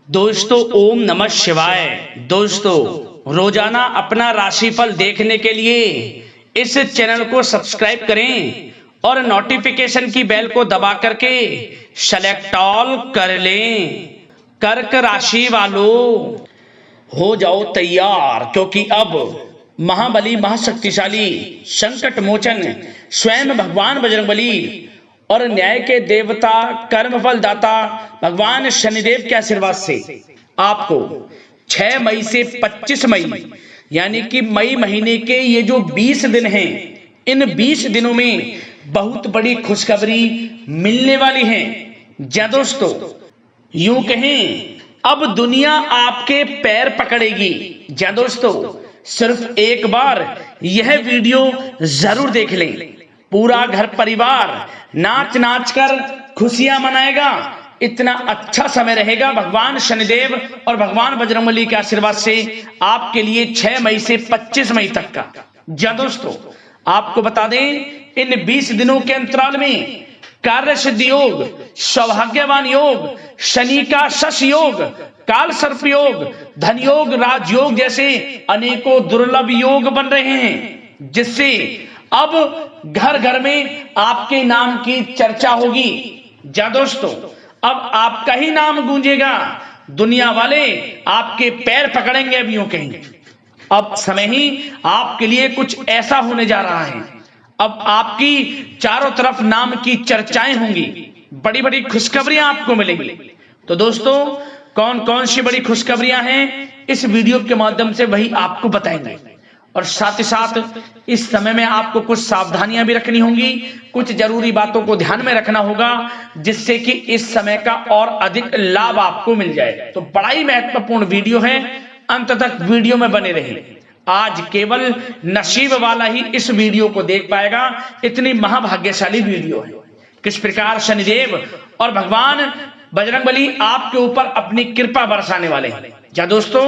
दोस्तों ओम नमः शिवाय। दोस्तों रोजाना अपना राशिफल देखने के लिए इस चैनल को सब्सक्राइब करें और नोटिफिकेशन की बेल को दबा करके सेलेक्ट ऑल कर लें। कर्क राशि वालों हो जाओ तैयार, क्योंकि अब महाबली महाशक्तिशाली संकट मोचन स्वयं भगवान बजरंगबली और न्याय के देवता कर्मफल दाता भगवान शनिदेव के आशीर्वाद से आपको 6 मई से 25 मई यानी कि मई महीने के ये जो 20 दिन हैं, इन 20 दिनों में बहुत बड़ी खुशखबरी मिलने वाली है। जी दोस्तों, यूं कहें अब दुनिया आपके पैर पकड़ेगी। जी दोस्तों, सिर्फ एक बार यह वीडियो जरूर देख लें। पूरा घर परिवार नाच नाच कर खुशियां मनाएगा। इतना अच्छा समय रहेगा भगवान शनिदेव और भगवान बजरंगबली के आशीर्वाद से आपके लिए 6 मई से 25 मई तक का। जी दोस्तों, आपको बता दें इन 20 दिनों के अंतराल में कार्य सिद्धि योग, सौभाग्यवान योग, शनि का शश योग, काल सर्प योग, धन योग, राजयोग जैसे अनेकों दुर्लभ योग बन रहे हैं, जिससे अब घर घर में आपके नाम की चर्चा होगी। जा दोस्तों, अब आपका ही नाम गूंजेगा। दुनिया वाले आपके पैर पकड़ेंगे। अब यूं कहें अब समय ही आपके लिए कुछ ऐसा होने जा रहा है। अब आपकी चारों तरफ नाम की चर्चाएं होंगी, बड़ी बड़ी खुशखबरियां आपको मिलेंगी। तो दोस्तों, कौन कौन सी बड़ी खुशखबरियां हैं इस वीडियो के माध्यम से वही आपको बताएंगे। और साथ ही साथ इस समय में आपको कुछ सावधानियां भी रखनी होंगी, कुछ जरूरी बातों को ध्यान में रखना होगा, जिससे कि इस समय का और अधिक लाभ आपको मिल जाए। तो बड़ा ही महत्वपूर्ण वीडियो है, अंत तक वीडियो में बने रहे। आज केवल नसीब वाला ही इस वीडियो को देख पाएगा, इतनी महाभाग्यशाली वीडियो है। किस प्रकार शनिदेव और भगवान बजरंगबली आपके ऊपर अपनी कृपा बरसाने वाले हैं। जा दोस्तों,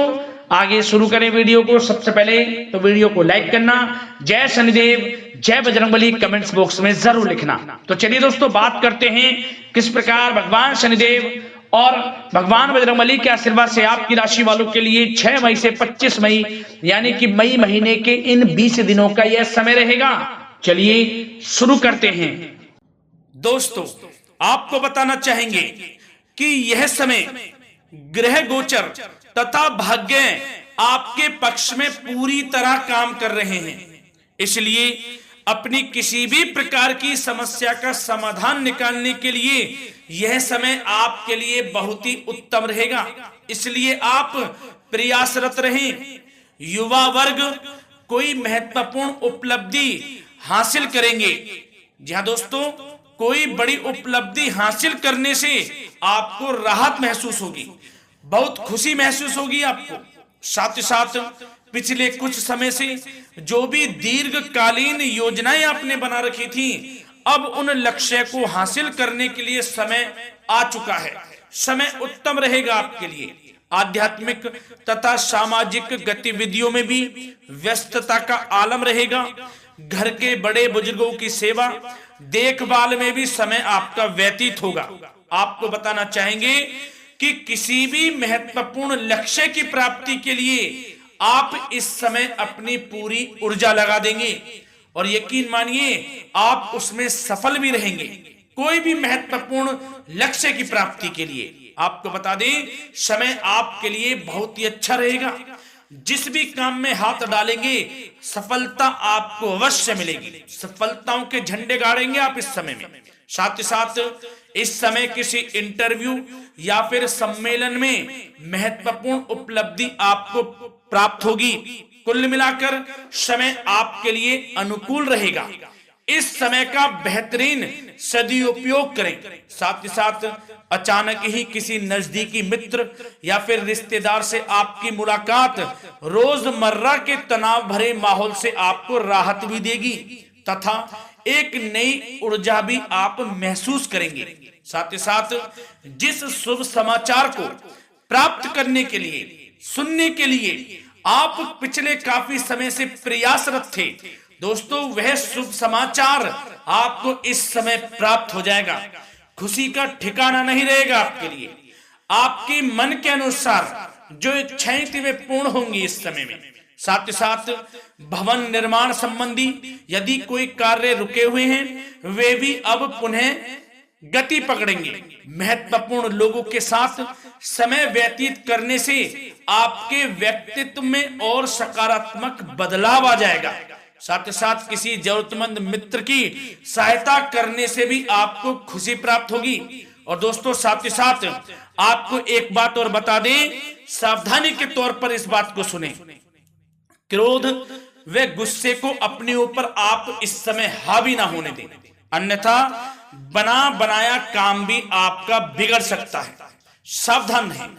आगे शुरू करें वीडियो को। सबसे पहले तो वीडियो को लाइक करना, जय शनिदेव जय बजरंगबली कमेंट्स बॉक्स में जरूर लिखना। तो चलिए दोस्तों, बात करते हैं किस प्रकार भगवान शनिदेव और भगवान बजरंगबली के आशीर्वाद से आपकी राशि वालों के लिए 6 मई से 25 मई यानी कि मई महीने के इन 20 दिनों का यह समय रहेगा। चलिए शुरू करते हैं। दोस्तों, आपको बताना चाहेंगे कि यह समय ग्रह गोचर तथा भाग्य आपके पक्ष में पूरी तरह काम कर रहे हैं। इसलिए अपनी किसी भी प्रकार की समस्या का समाधान निकालने के लिए यह समय आपके लिए बहुत ही उत्तम रहेगा। इसलिए आप प्रयासरत रहें। युवा वर्ग कोई महत्वपूर्ण उपलब्धि हासिल करेंगे। जी हाँ दोस्तों, कोई बड़ी उपलब्धि हासिल करने से आपको राहत महसूस होगी, बहुत खुशी महसूस होगी आपको। साथ ही साथ पिछले कुछ समय से जो भी दीर्घकालीन योजनाएं आपने बना रखी थी, अब उन लक्ष्य को हासिल करने के लिए समय आ चुका है। समय उत्तम रहेगा आपके लिए। आध्यात्मिक तथा सामाजिक गतिविधियों में भी व्यस्तता का आलम रहेगा। घर के बड़े बुजुर्गों की सेवा देखभाल में भी समय आपका व्यतीत होगा। आपको बताना चाहेंगे कि किसी भी महत्वपूर्ण लक्ष्य की प्राप्ति के लिए आप इस समय अपनी पूरी ऊर्जा लगा देंगे और यकीन मानिए आप उसमें सफल भी रहेंगे। कोई भी महत्वपूर्ण लक्ष्य की प्राप्ति के लिए आपको बता दें, समय आपके लिए बहुत ही अच्छा रहेगा। जिस भी काम में हाथ डालेंगे सफलता आपको अवश्य मिलेगी। सफलताओं के झंडे गाड़ेंगे आप इस समय में। साथ ही साथ इस समय किसी इंटरव्यू या फिर सम्मेलन में महत्वपूर्ण उपलब्धि आपको प्राप्त होगी। कुल मिलाकर समय आपके लिए अनुकूल रहेगा। इस समय का बेहतरीन सदुपयोग करें। साथ ही साथ अचानक ही किसी नजदीकी मित्र या फिर रिश्तेदार से आपकी मुलाकात रोजमर्रा के तनाव भरे माहौल से आपको राहत भी देगी तथा एक नई ऊर्जा भी आप महसूस करेंगे। साथ ही साथ जिस शुभ समाचार को प्राप्त करने के लिए, सुनने के लिए आप पिछले काफी समय से प्रयासरत थे दोस्तों, वह शुभ समाचार आपको इस समय प्राप्त हो जाएगा। खुशी का ठिकाना नहीं रहेगा आपके लिए। आपके मन के अनुसार जो इच्छाएं थी वे पूर्ण होंगी इस समय में। साथ ही साथ भवन निर्माण संबंधी यदि कोई कार्य रुके हुए हैं वे भी अब पुनः गति पकड़ेंगे। महत्वपूर्ण लोगों के साथ समय व्यतीत करने से आपके व्यक्तित्व में और सकारात्मक बदलाव आ जाएगा। साथ ही साथ किसी जरूरतमंद मित्र की सहायता करने से भी आपको खुशी प्राप्त होगी। और दोस्तों साथ ही साथ आपको एक बात और बता दें, सावधानी के तौर पर इस बात को सुने। क्रोध व गुस्से को अपने ऊपर आप इस समय हावी ना होने दें, अन्यथा बना बनाया काम भी आपका बिगड़ सकता है। सावधान रहें।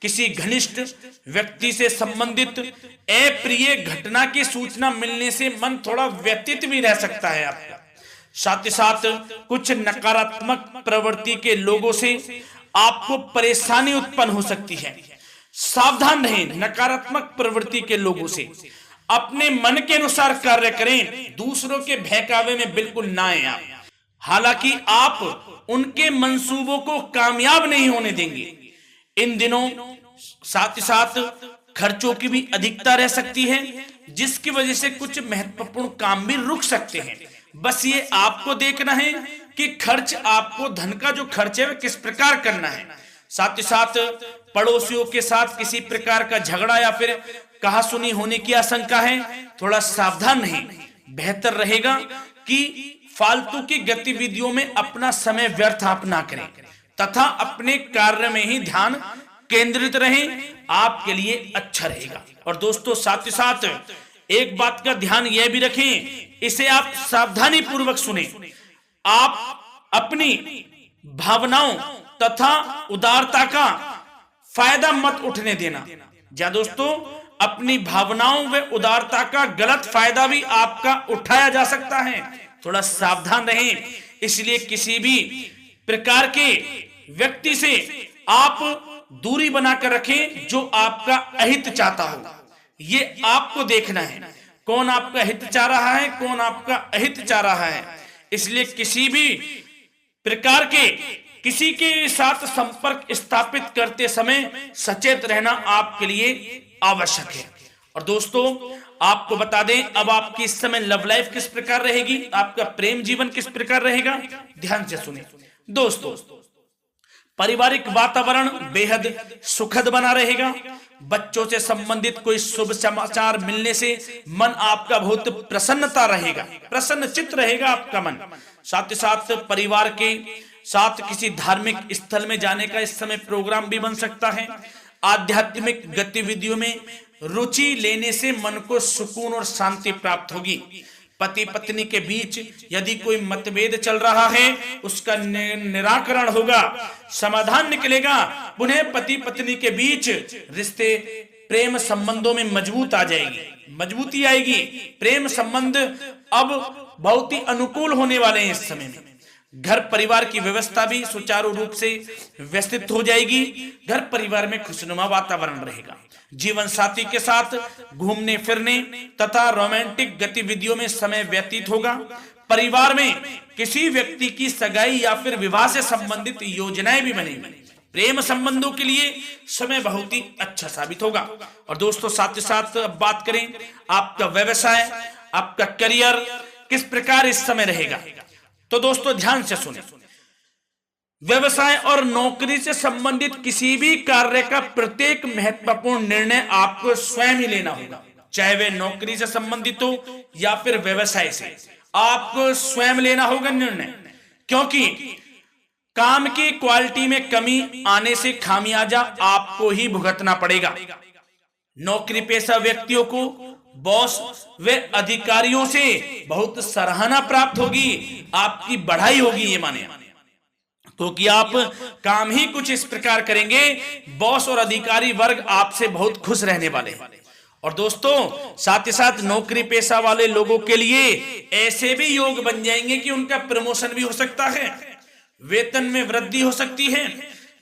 किसी घनिष्ठ व्यक्ति से संबंधित अप्रिय घटना की सूचना मिलने से मन थोड़ा व्यतीत भी रह सकता है आपका। साथ ही साथ कुछ नकारात्मक प्रवृत्ति के लोगों से आपको परेशानी उत्पन्न हो सकती है। सावधान रहें नकारात्मक प्रवृत्ति के लोगों से। अपने मन के अनुसार कार्य करें, दूसरों के बहकावे में बिल्कुल ना आए आप। हालांकि आप उनके मंसूबों को कामयाब नहीं होने देंगे। इन दिनों साथ ही साथ खर्चों की भी अधिकता रह सकती है, जिसकी वजह से कुछ महत्वपूर्ण काम भी रुक सकते हैं। बस ये आपको देखना है कि खर्च, आपको धन का जो खर्च है वह किस प्रकार करना है। साथ ही साथ पड़ोसियों के साथ किसी प्रकार का झगड़ा या फिर कहासुनी होने की आशंका है, थोड़ा सावधान रहें। बेहतर रहेगा कि फालतू की गतिविधियों में अपना समय व्यर्थ आप ना करें तथा अपने कार्य में ही ध्यान केंद्रित रहें, आपके लिए अच्छा रहेगा। और दोस्तों साथ ही साथ एक बात का ध्यान यह भी रखें, इसे आप सावधानी पूर्वक सुने। आप अपनी भावनाओं तथा उदारता का फायदा मत उठने देना। या दोस्तों अपनी भावनाओं व उदारता का गलत फायदा भी आपका उठाया जा सकता है, थोड़ा सावधान रहें। इसलिए किसी भी प्रकार के व्यक्ति से आप दूरी बनाकर रखें जो आपका अहित चाहता हो। ये आपको देखना है कौन आपका हित चाह रहा है, कौन आपका अहित चाह रहा है। इसलिए किसी भी प्रकार के किसी के साथ संपर्क स्थापित करते समय सचेत रहना आपके लिए आवश्यक है। और दोस्तों आपको बता दें, अब आपकी इस समय लव लाइफ किस प्रकार रहेगी, आपका प्रेम जीवन किस प्रकार रहेगा, ध्यान से सुने। दोस्तों पारिवारिक वातावरण बेहद सुखद बना रहेगा। बच्चों से संबंधित कोई शुभ समाचार मिलने से मन आपका बहुत प्रसन्नता रहेगा, प्रसन्न चित्त रहेगा आपका मन। साथ ही साथ परिवार के साथ किसी धार्मिक स्थल में जाने का इस समय प्रोग्राम भी बन सकता है। आध्यात्मिक गतिविधियों में रुचि लेने से मन को सुकून और शांति प्राप्त होगी। पति पत्नी के बीच यदि कोई मतभेद चल रहा है उसका निराकरण होगा, समाधान निकलेगा। पुनः पति पत्नी के बीच रिश्ते प्रेम संबंधों में मजबूत आ जाएगी, मजबूती आएगी। प्रेम संबंध अब बहुत ही अनुकूल होने वाले हैं इस समय में। घर परिवार की व्यवस्था भी सुचारू रूप से व्यवस्थित हो जाएगी। घर परिवार में खुशनुमा वातावरण रहेगा। जीवन साथी के साथ घूमने फिरने तथा रोमांटिक गतिविधियों में समय व्यतीत होगा। परिवार में किसी व्यक्ति की सगाई या फिर विवाह से संबंधित योजनाएं भी बनेंगी। प्रेम संबंधों के लिए समय बहुत ही अच्छा साबित होगा। और दोस्तों साथ ही साथ बात करें आपका व्यवसाय, आपका करियर किस प्रकार इस समय रहेगा, तो दोस्तों ध्यान से सुने। व्यवसाय और नौकरी से संबंधित किसी भी कार्य का प्रत्येक महत्वपूर्ण निर्णय आपको स्वयं ही लेना होगा, चाहे वे नौकरी से संबंधित हो या फिर व्यवसाय से। आपको स्वयं लेना होगा निर्णय, क्योंकि काम की क्वालिटी में कमी आने से खामियाजा आपको ही भुगतना पड़ेगा। नौकरी पेशा व्यक्तियों को बॉस व अधिकारियों से बहुत सराहना प्राप्त होगी, आपकी बढ़ाई होगी, ये माने, क्योंकि आप काम ही कुछ इस प्रकार करेंगे, बॉस और अधिकारी वर्ग आपसे बहुत खुश रहने वाले हैं। और दोस्तों साथ ही साथ नौकरी पेशा वाले लोगों के लिए ऐसे भी योग बन जाएंगे कि उनका प्रमोशन भी हो सकता है, वेतन में वृद्धि हो सकती है,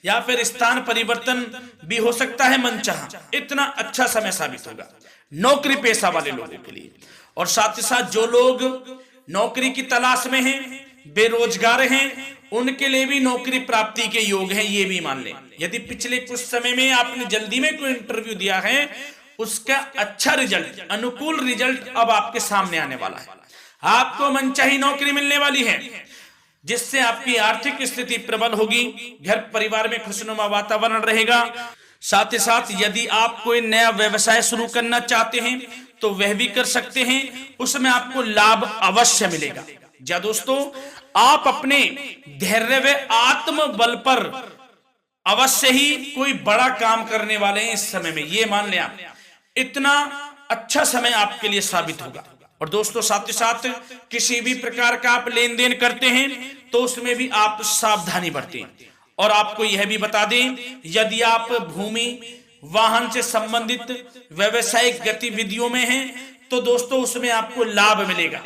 या फिर स्थान परिवर्तन भी हो सकता है मनचाहा। इतना अच्छा समय साबित होगा नौकरी पेशा वाले लोगों के लिए। और साथ ही साथ जो लोग नौकरी की तलाश में हैं बेरोजगार हैं उनके लिए भी नौकरी प्राप्ति के योग हैं, ये भी मान लें। यदि पिछले कुछ समय में आपने जल्दी में कोई इंटरव्यू दिया है, उसका अच्छा रिजल्ट, अनुकूल रिजल्ट अब आपके सामने आने वाला है। आपको मनचाही नौकरी मिलने वाली है, जिससे आपकी आर्थिक स्थिति प्रबल होगी, घर परिवार में खुशनुमा वातावरण रहेगा। साथ ही साथ यदि आप कोई नया व्यवसाय शुरू करना चाहते हैं तो वह भी कर सकते हैं, उसमें आपको लाभ अवश्य मिलेगा। जा दोस्तों, आप अपने धैर्य व आत्मबल पर अवश्य ही कोई बड़ा काम करने वाले हैं इस समय में, ये मान लें आप। इतना अच्छा समय आपके लिए साबित होगा। और दोस्तों, साथ ही साथ किसी भी प्रकार का आप लेन देन करते हैं तो उसमें भी आप सावधानी बरतें। और आपको यह भी बता दें, यदि आप भूमि वाहन से संबंधित व्यवसायिक गतिविधियों में हैं तो दोस्तों उसमें आपको लाभ मिलेगा।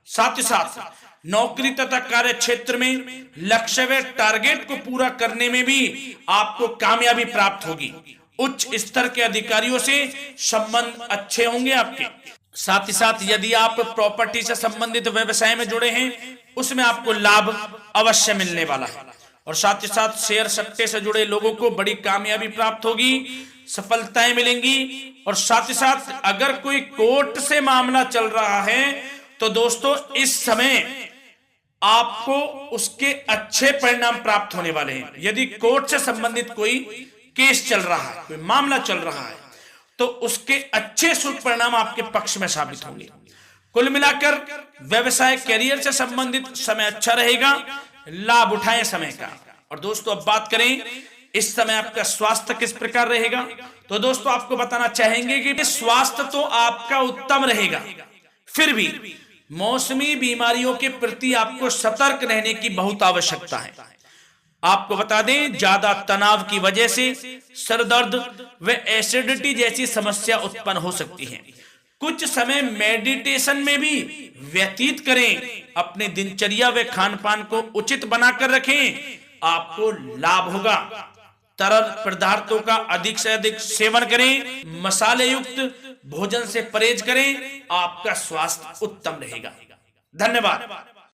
साथ ही साथ नौकरी तथा कार्य क्षेत्र में लक्ष्य व टारगेट को पूरा करने में भी आपको कामयाबी प्राप्त होगी। उच्च स्तर के अधिकारियों से संबंध अच्छे होंगे आपके। साथ ही साथ यदि आप प्रॉपर्टी से संबंधित व्यवसाय में जुड़े हैं, उसमें आपको लाभ अवश्य मिलने वाला है। और साथ ही साथ शेयर सट्टे से जुड़े लोगों को बड़ी कामयाबी प्राप्त होगी, सफलताएं मिलेंगी। और साथ ही साथ अगर कोई कोर्ट से मामला चल रहा है तो दोस्तों इस समय आपको उसके अच्छे परिणाम प्राप्त होने वाले हैं। यदि कोर्ट से संबंधित कोई केस चल रहा है, कोई मामला चल रहा है, तो उसके अच्छे शुभ परिणाम आपके पक्ष में साबित होंगे। कुल मिलाकर व्यवसाय कैरियर से संबंधित समय अच्छा रहेगा, लाभ उठाएं समय का। और दोस्तों, अब बात करें इस समय आपका स्वास्थ्य किस प्रकार रहेगा, तो दोस्तों आपको बताना चाहेंगे कि स्वास्थ्य तो आपका उत्तम रहेगा, फिर भी मौसमी बीमारियों के प्रति आपको सतर्क रहने की बहुत आवश्यकता है। आपको बता दें, ज्यादा तनाव की वजह से सर दर्द व एसिडिटी जैसी समस्या उत्पन्न हो सकती है। कुछ समय मेडिटेशन में भी व्यतीत करें, अपने दिनचर्या व खान पान को उचित बनाकर रखें, आपको लाभ होगा। तरल पदार्थों का अधिक से अधिक सेवन करें, मसाले युक्त भोजन से परहेज करें, आपका स्वास्थ्य उत्तम रहेगा। धन्यवाद।